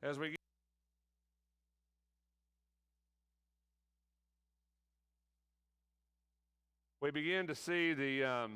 As we begin to see the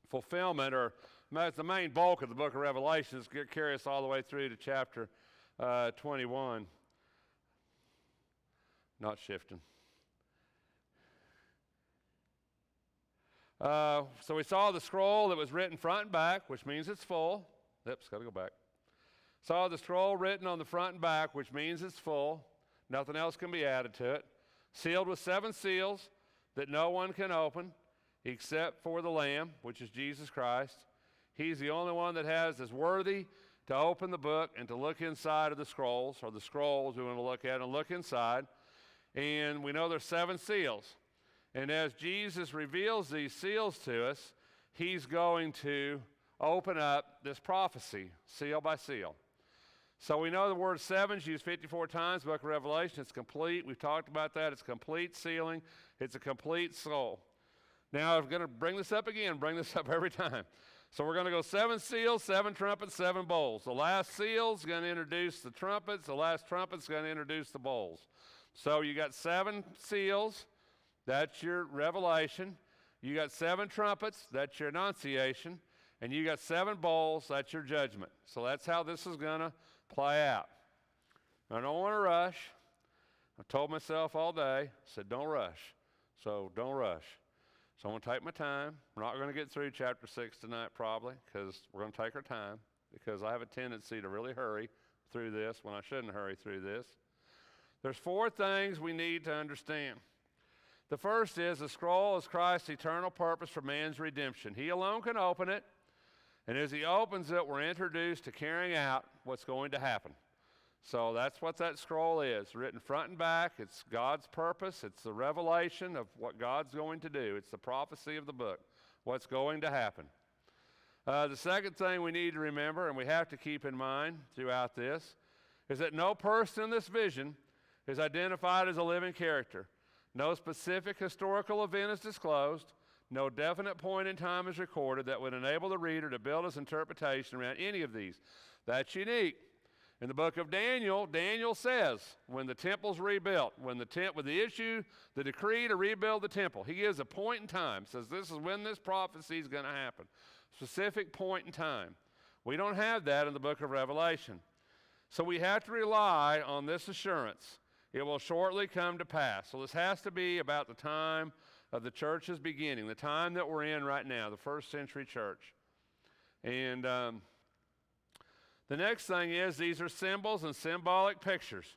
fulfillment, or the main bulk of the book of Revelation, is carry us all the way through to chapter 21. Not shifting. So we saw the scroll that was written front and back, which means it's full. Oops, got to go back. Saw the scroll written on the front and back, which means it's full. Nothing else can be added to it. Sealed with 7 seals that no one can open except for the Lamb, which is Jesus Christ. He's the only one that is worthy to open the book and to look inside of the scrolls, or the scrolls we want to look at and look inside. And we know there's 7 seals. And as Jesus reveals these seals to us, he's going to open up this prophecy, seal by seal. So we know the word 7 is used 54 times in the book of Revelation. It's complete. We've talked about that. It's complete sealing. It's a complete scroll. Now I'm going to bring this up again, bring this up every time. So we're going to go 7 seals, 7 trumpets, 7 bowls. The last seal is going to introduce the trumpets. The last trumpet is going to introduce the bowls. So you got 7 seals. That's your revelation. You got 7 trumpets. That's your annunciation. And you got 7 bowls. That's your judgment. So that's how this is going to play out. I don't want to rush. I told myself all day, I said, don't rush. So don't rush. So I'm going to take my time. We're not going to get through chapter 6 tonight probably, because we're going to take our time, because I have a tendency to really hurry through this when I shouldn't hurry through this. There's 4 things we need to understand. The first is the scroll is Christ's eternal purpose for man's redemption. He alone can open it, and as he opens it, we're introduced to carrying out what's going to happen. So that's what that scroll is, written front and back. It's God's purpose. It's the revelation of what God's going to do. It's the prophecy of the book, what's going to happen. The second thing we need to remember, and we have to keep in mind throughout this, is that no person in this vision is identified as a living character. No specific historical event is disclosed. No definite point in time is recorded that would enable the reader to build his interpretation around any of these. That's unique. In the book of Daniel, Daniel says when the temple's rebuilt, when the decree to rebuild the temple, he gives a point in time, says this is when this prophecy is going to happen. Specific point in time. We don't have that in the book of Revelation. So we have to rely on this assurance. It will shortly come to pass. So this has to be about the time of the church's beginning, the time that we're in right now, the first century church. And the next thing is these are symbols and symbolic pictures.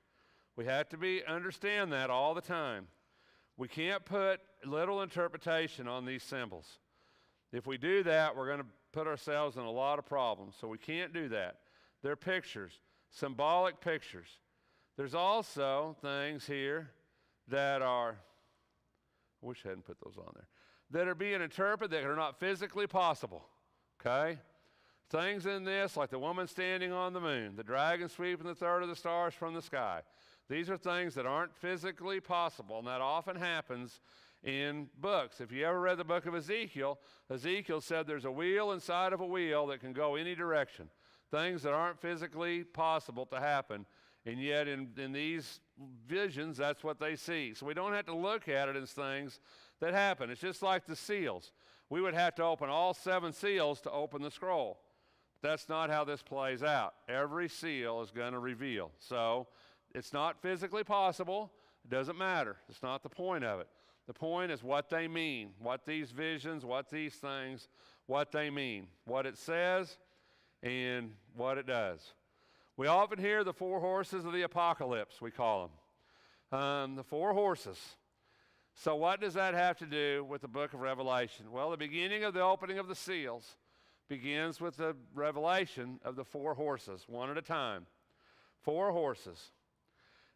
We have to understand that all the time. We can't put little interpretation on these symbols. If we do that, we're going to put ourselves in a lot of problems. So we can't do that. They're pictures, symbolic pictures. There's also things here that are, I wish I hadn't put those on there, that are being interpreted that are not physically possible, okay? Things in this, like the woman standing on the moon, the dragon sweeping the third of the stars from the sky. These are things that aren't physically possible, and that often happens in books. If you ever read the book of Ezekiel, Ezekiel said there's a wheel inside of a wheel that can go any direction. Things that aren't physically possible to happen, and yet in these visions, that's what they see. So we don't have to look at it as things that happen. It's just like the seals. We would have to open all 7 seals to open the scroll. That's not how this plays out. Every seal is going to reveal. So it's not physically possible. It doesn't matter. It's not the point of it. The point is what they mean, what these visions, what these things, what they mean, what it says, and what it does. We often hear the 4 horses of the apocalypse, we call them. The 4 horses. So what does that have to do with the book of Revelation? Well, the beginning of the opening of the seals begins with the revelation of the 4 horses, one at a time. 4 horses.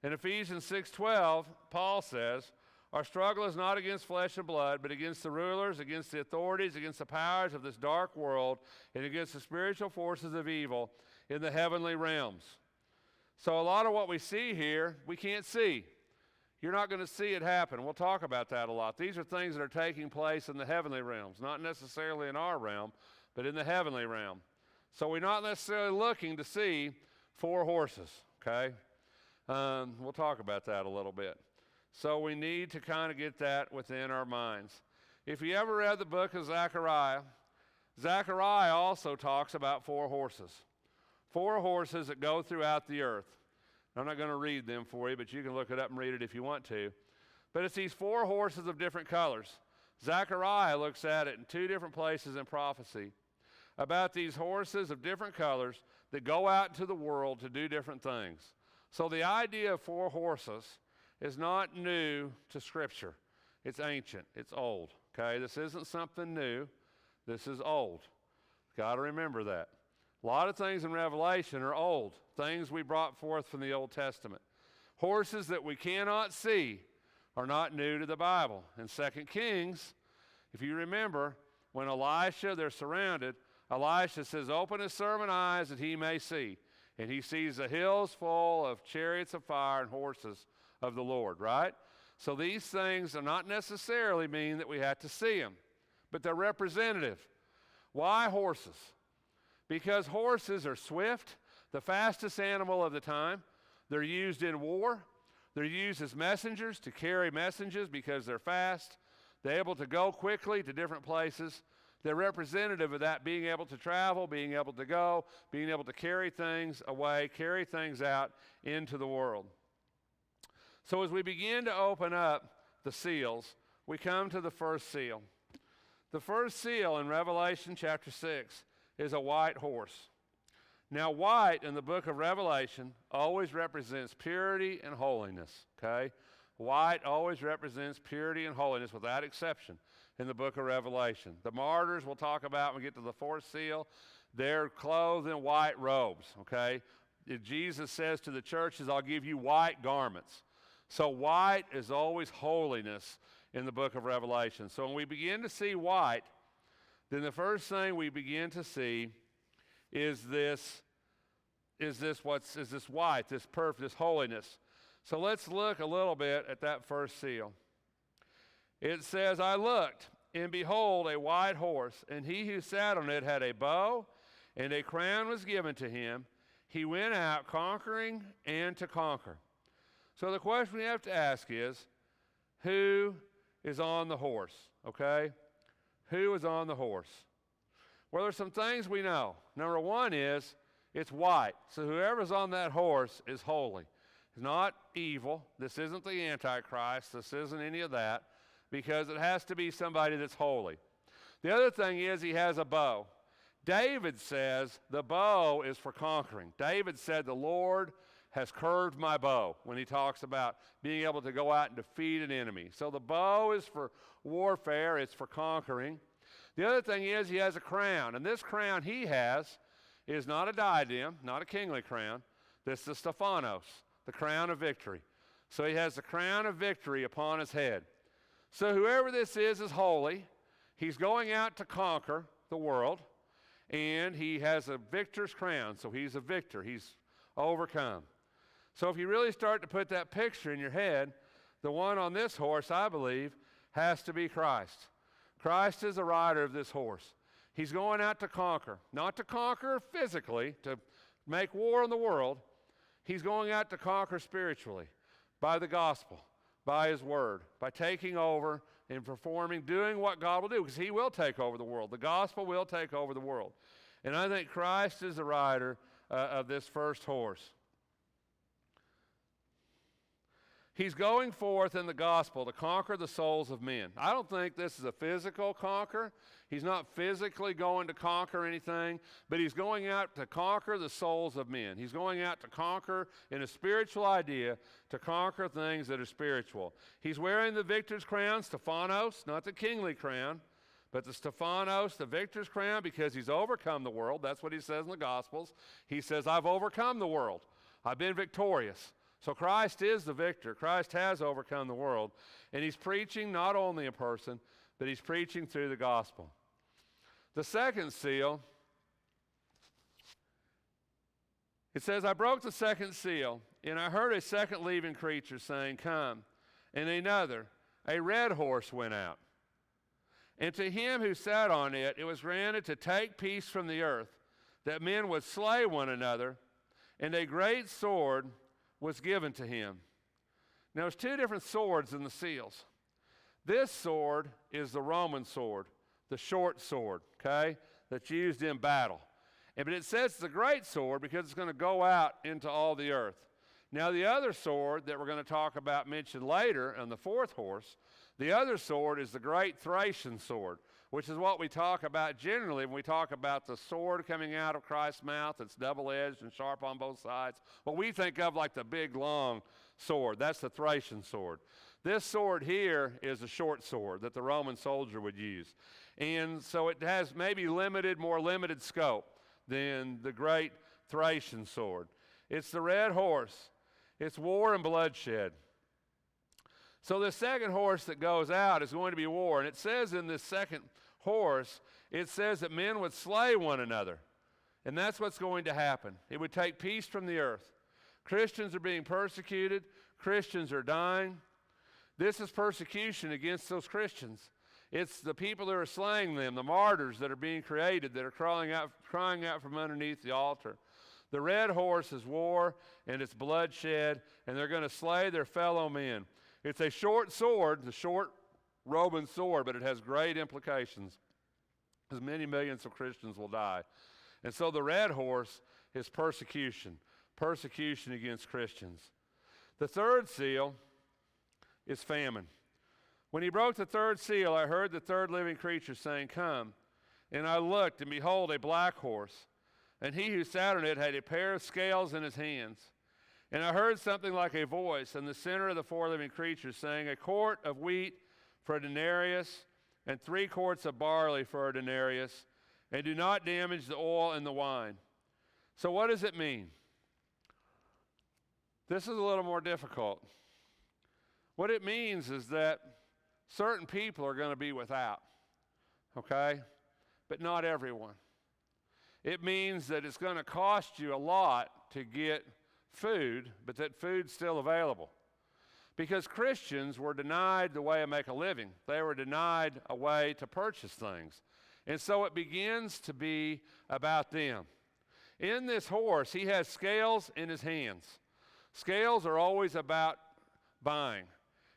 In Ephesians 6:12, Paul says, our struggle is not against flesh and blood, but against the rulers, against the authorities, against the powers of this dark world, and against the spiritual forces of evil in the heavenly realms. So a lot of what we see here, we can't see. You're not going to see it happen. We'll talk about that a lot. These are things that are taking place in the heavenly realms, not necessarily in our realm, but in the heavenly realm. So we're not necessarily looking to see 4 horses, okay? We'll talk about that a little bit. So we need to kind of get that within our minds. If you ever read the book of Zechariah, Zechariah also talks about 4 horses. 4 horses that go throughout the earth. I'm not going to read them for you, but you can look it up and read it if you want to. But it's these 4 horses of different colors. Zechariah looks at it in 2 different places in prophecy about these horses of different colors that go out into the world to do different things. So the idea of 4 horses is not new to Scripture. It's ancient. It's old. Okay, this isn't something new. This is old. Got to remember that. A lot of things in Revelation are old, things we brought forth from the Old Testament. Horses that we cannot see are not new to the Bible. In 2 Kings, if you remember, when Elisha, they're surrounded, Elisha says, open his servant eyes that he may see. And he sees the hills full of chariots of fire and horses of the Lord, right? So these things do not necessarily mean that we have to see them, but they're representative. Why horses? Because horses are swift, the fastest animal of the time. They're used in war. They're used as messengers to carry messages because they're fast. They're able to go quickly to different places. They're representative of that, being able to travel, being able to go, being able to carry things away, carry things out into the world. So as we begin to open up the seals, we come to the first seal. The first seal in Revelation chapter 6 is a white horse. Now, white in the book of Revelation always represents purity and holiness, okay? White always represents purity and holiness without exception in the book of Revelation. The martyrs we'll talk about when we get to the 4th seal. They're clothed in white robes, okay? Jesus says to the churches, I'll give you white garments. So white is always holiness in the book of Revelation. So when we begin to see white, then the first thing we begin to see is this white, this perfect, this holiness. So let's look a little bit at that first seal. It says, I looked, and behold, a white horse, and he who sat on it had a bow, and a crown was given to him. He went out conquering and to conquer. So the question we have to ask is, who is on the horse, okay? Who is on the horse? Well, there's some things we know. Number one is, it's white. So whoever's on that horse is holy. It's not evil. This isn't the Antichrist. This isn't any of that, because it has to be somebody that's holy. The other thing is he has a bow. David says the bow is for conquering. David said the Lord has curved my bow when he talks about being able to go out and defeat an enemy. So the bow is for warfare. It's for conquering. The other thing is he has a crown, and this crown he has is not a diadem, not a kingly crown. This is the Stephanos, the crown of victory. So he has the crown of victory upon his head. So whoever this is holy. He's going out to conquer the world, and he has a victor's crown. So he's a victor. He's overcome. So if you really start to put that picture in your head, the one on this horse, I believe, has to be Christ. Christ is the rider of this horse. He's going out to conquer, not to conquer physically, to make war on the world. He's going out to conquer spiritually by the gospel, by his word, by taking over and performing, doing what God will do, because he will take over the world. The gospel will take over the world. And I think Christ is the rider of this first horse. He's going forth in the gospel to conquer the souls of men. I don't think this is a physical conquer. He's not physically going to conquer anything, but he's going out to conquer the souls of men. He's going out to conquer in a spiritual idea, to conquer things that are spiritual. He's wearing the victor's crown, Stephanos, not the kingly crown, but the Stephanos, the victor's crown, because he's overcome the world. That's what he says in the Gospels. He says, I've overcome the world. I've been victorious. So Christ is the victor. Christ has overcome the world. And he's preaching not only in person, but he's preaching through the gospel. The second seal, it says, I broke the second seal, and I heard a second living creature saying, come. And another, a red horse, went out. And to him who sat on it, it was granted to take peace from the earth, that men would slay one another, and a great sword was given to him. Now, there's two different swords in the seals. This sword is the Roman sword, the short sword, okay, that's used in battle. But it says it's a great sword because it's going to go out into all the earth. Now, the other sword that we're going to talk about mentioned later on the fourth horse, the other sword is the great Thracian sword, which is what we talk about generally when we talk about the sword coming out of Christ's mouth. It's double-edged and sharp on both sides. What we think of like the big, long sword, that's the Thracian sword. This sword here is a short sword that the Roman soldier would use. And so it has maybe more limited scope than the great Thracian sword. It's the red horse. It's war and bloodshed. So the second horse that goes out is going to be war. And it says in this second horse, it says that men would slay one another. And that's what's going to happen. It would take peace from the earth. Christians are being persecuted. Christians are dying. This is persecution against those Christians. It's the people that are slaying them, the martyrs that are being created, that are crying out from underneath the altar. The red horse is war and it's bloodshed, and they're going to slay their fellow men. It's a short sword, the short Roman sword, but it has great implications because many millions of Christians will die. And so the red horse is persecution against Christians. The third seal is famine. When he broke the third seal, I heard the third living creature saying, "Come." And I looked, and behold, a black horse. And he who sat on it had a pair of scales in his hands. And I heard something like a voice in the center of the four living creatures saying, "A quart of wheat for a denarius, and 3 quarts of barley for a denarius, and do not damage the oil and the wine." So what does it mean? This is a little more difficult. What it means is that certain people are going to be without, okay? But not everyone. It means that it's going to cost you a lot to get food, but that food's still available. Because Christians were denied the way to make a living. They were denied a way to purchase things. And so it begins to be about them. In this horse, he has scales in his hands. Scales are always about buying.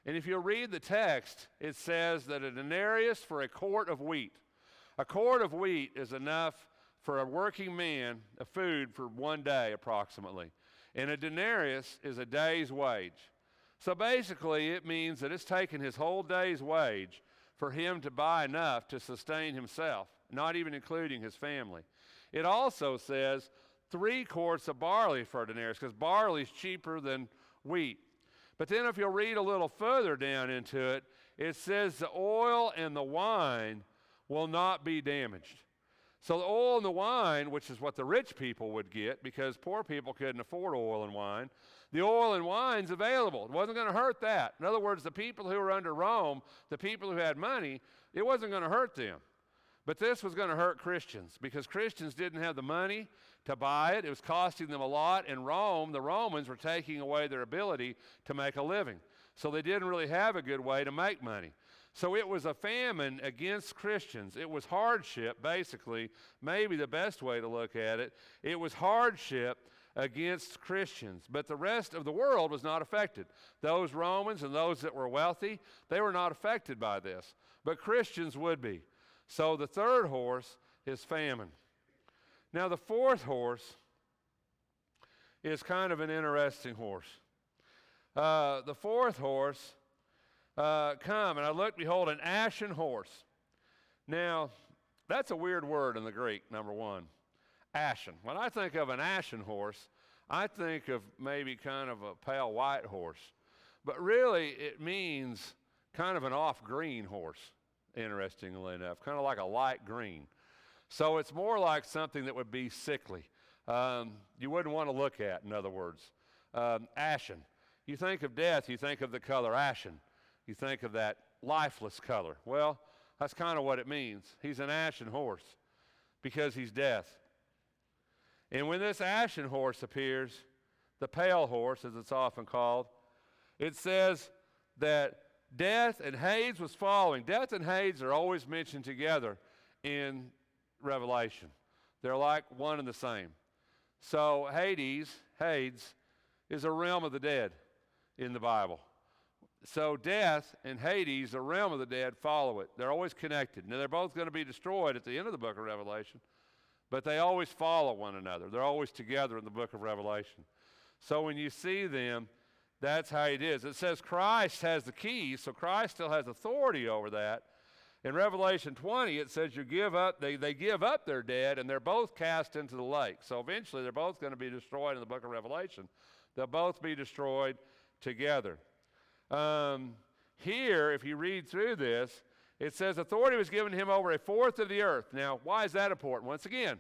And if you read the text, it says that a denarius for a quart of wheat. A quart of wheat is enough for a working man of food for 1 day approximately. And a denarius is a day's wage. So basically it means that it's taken his whole day's wage for him to buy enough to sustain himself, not even including his family. It also says 3 quarts of barley for a denarius, because barley is cheaper than wheat. But then if you'll read a little further down into it, it says the oil and the wine will not be damaged. So the oil and the wine, which is what the rich people would get because poor people couldn't afford oil and wine, the oil and wine's available. It wasn't going to hurt that. In other words, the people who were under Rome, the people who had money, it wasn't going to hurt them. But this was going to hurt Christians because Christians didn't have the money to buy it. It was costing them a lot. And Rome, the Romans, were taking away their ability to make a living. So they didn't really have a good way to make money. So it was a famine against Christians. It was hardship, basically, maybe the best way to look at it. It was hardship against Christians. But the rest of the world was not affected. Those Romans and those that were wealthy, they were not affected by this. But Christians would be. So the third horse is famine. Now the fourth horse is kind of an interesting horse. The fourth horse, come, and I looked, behold, an ashen horse. Now, that's a weird word in the Greek, number one. Ashen. When I think of an ashen horse, I think of maybe kind of a pale white horse. But really, it means kind of an off-green horse, interestingly enough, kind of like a light green. So it's more like something that would be sickly. You wouldn't want to look at, in other words. Ashen. You think of death, you think of the color ashen. You think of that lifeless color. Well, that's kind of what it means. He's an ashen horse because he's death. And when this ashen horse appears, the pale horse, as it's often called, it says that death and Hades was following. Death and Hades are always mentioned together in Revelation. They're like one and the same. So Hades Hades, is a realm of the dead in the Bible. So death and Hades, the realm of the dead, follow it. They're always connected. Now, they're both going to be destroyed at the end of the book of Revelation, but they always follow one another. They're always together in the book of Revelation. So when you see them, that's how it is. It says Christ has the keys, so Christ still has authority over that. In Revelation 20, it says they give up their dead, and they're both cast into the lake. So eventually, they're both going to be destroyed in the book of Revelation. They'll both be destroyed together. Here, if you read through this, it says authority was given to him over a fourth of the earth. Now, why is that important? Once again,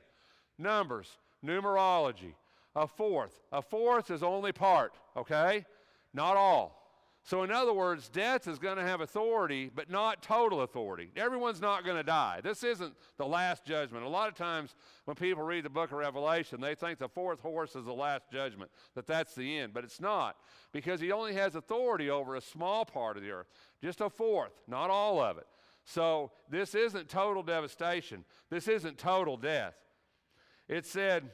numbers, numerology, a fourth. A fourth is only part, okay? Not all. So in other words, death is going to have authority, but not total authority. Everyone's not going to die. This isn't the last judgment. A lot of times when people read the book of Revelation, they think the fourth horse is the last judgment, that that's the end. But it's not, because he only has authority over a small part of the earth, just a fourth, not all of it. So this isn't total devastation. This isn't total death. It said,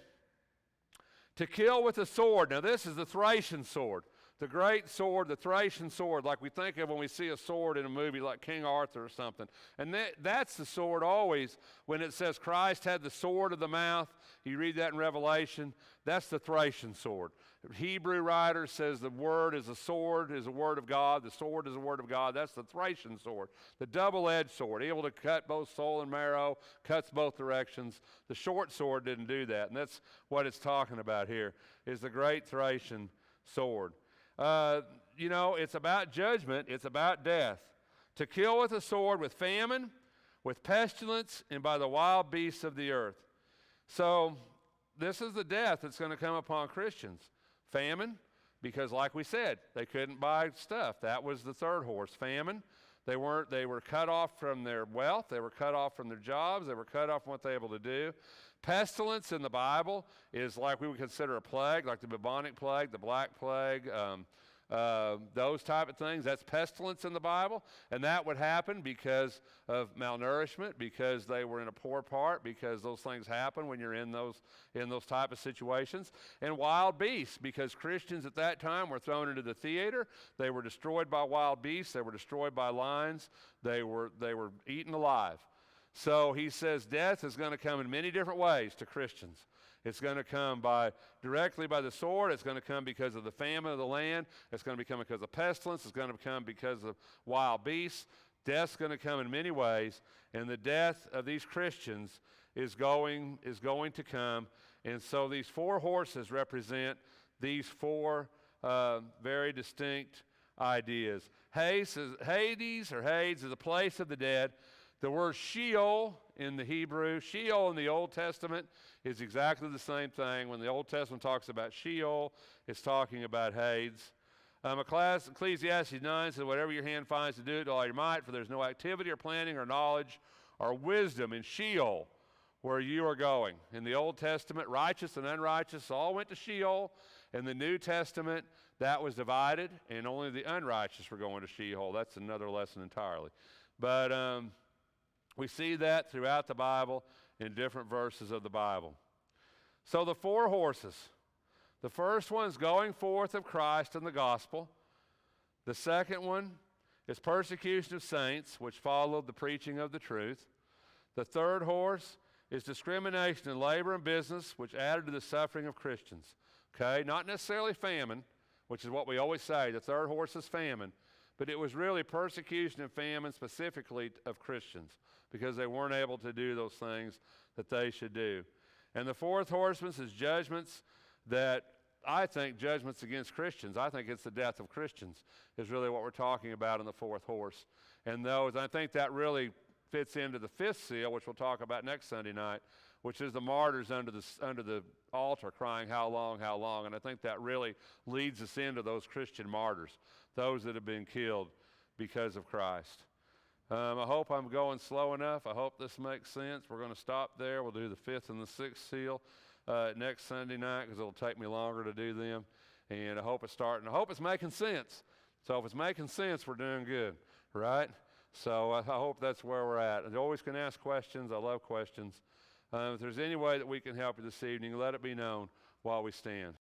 to kill with a sword. Now this is the Thracian sword. The great sword, the Thracian sword, like we think of when we see a sword in a movie like King Arthur or something. And that's the sword always. When it says Christ had the sword of the mouth, you read that in Revelation, that's the Thracian sword. Hebrew writer says the word is a sword, is a word of God. The sword is a word of God. That's the Thracian sword. The double-edged sword, able to cut both soul and marrow, cuts both directions. The short sword didn't do that. And that's what it's talking about here, is the great Thracian sword. It's about judgment. It's about death. To kill with a sword, with famine, with pestilence, and by the wild beasts of the earth. So this is the death that's going to come upon Christians. Famine, because like we said, they couldn't buy stuff. That was the third horse. Famine. They were cut off from their wealth. They were cut off from their jobs. They were cut off from what they were able to do. Pestilence in the Bible is like we would consider a plague, like the bubonic plague, the black plague, those type of things. That's pestilence in the Bible, and that would happen because of malnourishment, because they were in a poor part, because those things happen when you're in those type of situations. And wild beasts, because Christians at that time were thrown into the theater. They were destroyed by wild beasts. They were destroyed by lions. They were eaten alive. So he says death is going to come in many different ways to Christians. It's going to come directly by the sword. It's going to come because of the famine of the land. It's going to come because of pestilence. It's going to come because of wild beasts. Death's going to come in many ways, and the death of these Christians is going to come. And so these four horses represent these four very distinct ideas. Hades is a place of the dead. The word Sheol in the Hebrew, Sheol in the Old Testament is exactly the same thing. When the Old Testament talks about Sheol, it's talking about Hades. Ecclesiastes 9 says, whatever your hand finds to do it, all your might, for there's no activity or planning or knowledge or wisdom in Sheol where you are going. In the Old Testament, righteous and unrighteous all went to Sheol. In the New Testament, that was divided, and only the unrighteous were going to Sheol. That's another lesson entirely. But we see that throughout the Bible in different verses of the Bible. So the four horses. The first one is going forth of Christ in the gospel. The second one is persecution of saints, which followed the preaching of the truth. The third horse is discrimination in labor and business, which added to the suffering of Christians. Okay, not necessarily famine, which is what we always say. The third horse is famine. But it was really persecution and famine specifically of Christians, because they weren't able to do those things that they should do. And the fourth horseman is judgments that I think judgments against Christians. I think it's the death of Christians is really what we're talking about in the fourth horse. And I think that really fits into the fifth seal, which we'll talk about next Sunday night, which is the martyrs under the altar crying, how long, how long? And I think that really leads us into those Christian martyrs, those that have been killed because of Christ. I hope I'm going slow enough. I hope this makes sense. We're going to stop there. We'll do the fifth and the sixth seal next Sunday night, because it'll take me longer to do them. And I hope it's making sense. So if it's making sense, we're doing good, right? So I hope that's where we're at. You always can ask questions. I love questions. If there's any way that we can help you this evening, let it be known while we stand.